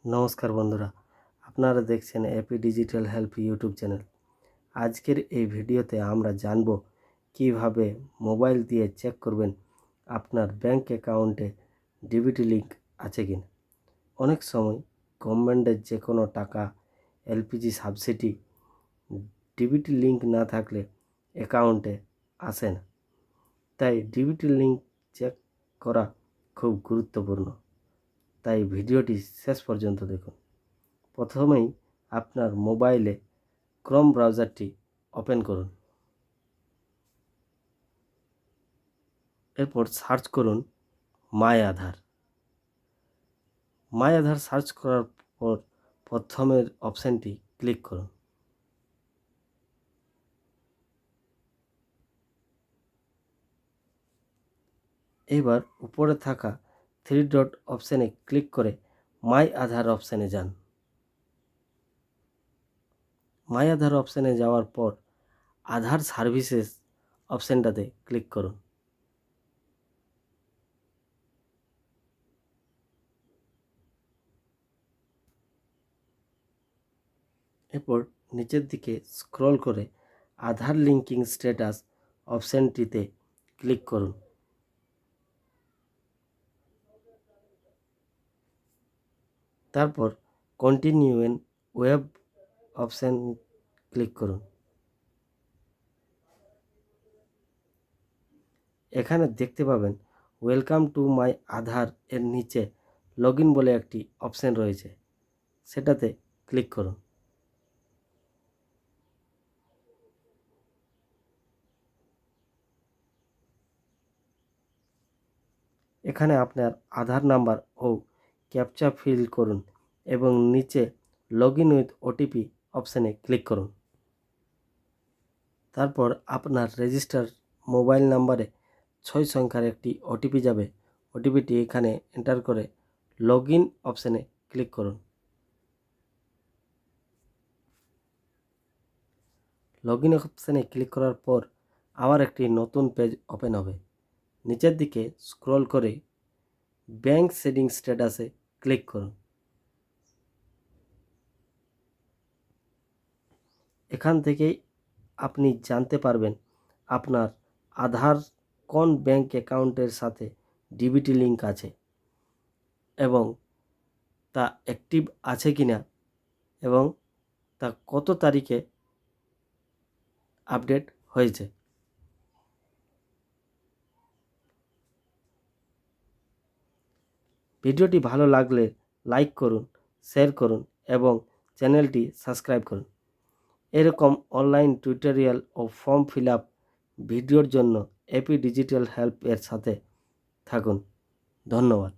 নমস্কার বন্ধুরা, আপনারা দেখছেন AP digital help YouTube channel. আজকের এই ভিডিওতে আমরা জানব কিভাবে মোবাইল দিয়ে চেক করবেন আপনার ব্যাংক অ্যাকাউন্টে ডিবিটি লিঙ্ক আছে কিনা। অনেক সময় গভর্নমেন্টের যে কোনো টাকা, এলপিজি সাবসিডি ডিবিটি লিঙ্ক না থাকলে অ্যাকাউন্টে আসে না। তাই ডিবিটি লিঙ্ক চেক করা খুব গুরুত্বপূর্ণ। তাই ভিডিওটি শেষ পর্যন্ত দেখুন। প্রথমেই আপনার মোবাইলে ক্রোম ব্রাউজারটি ওপেন করুন। এরপর সার্চ করুন মাই আধার। মাই আধার সার্চ করার পর প্রথমের অপশানটি ক্লিক করুন। এবার উপরে থাকা 3 ডট অপশানে ক্লিক করে মাই আধার অপশানে যান। মাই আধার অপশানে যাওয়ার পর আধার সার্ভিসেস অপশানটাতে ক্লিক করুন। এরপর নিচের দিকে স্ক্রল করে আধার লিঙ্কিং স্ট্যাটাস অপশানটিতে ক্লিক করুন। তারপর continue N web option click করুন। এখানে দেখতে পাবেন ওয়েলকাম টু মাই আধার এর নিচে লগ ইন বলে একটি অপশান রয়েছে, সেটাতে ক্লিক করুন। এখানে আপনার আধার নাম্বার ও ক্যাপচা ফিল করুন এবং নিচে লগ ইন উইথ ওটিপি অপশানে ক্লিক করুন। তারপর আপনার রেজিস্টার মোবাইল নাম্বারে 6 সংখ্যার একটি ওটিপি যাবে। ওটিপিটি এখানে এন্টার করে লগ ইন অপশানে ক্লিক করুন। লগ ইন অপশানে ক্লিক করার পর আবার একটি নতুন পেজ ওপেন হবে। নিচের দিকে স্ক্রল করে ব্যাংক সেটিং স্ট্যাটাসে ক্লিক করুন। এখান থেকেই আপনি জানতে পারবেন আপনার আধার কোন ব্যাংক অ্যাকাউন্টের সাথে ডিবিটি লিঙ্ক আছে এবং তা অ্যাক্টিভ আছে কিনা এবং তা কত তারিখে আপডেট হয়েছে। ভিডিওটি ভালো লাগলে লাইক করুন, শেয়ার করুন এবং চ্যানেলটি সাবস্ক্রাইব করুন। এরকম অনলাইন টিউটোরিয়াল ও ফর্ম ফিল আপ ভিডিওর জন্য এপি ডিজিটাল হেল্প এর সাথে থাকুন। ধন্যবাদ।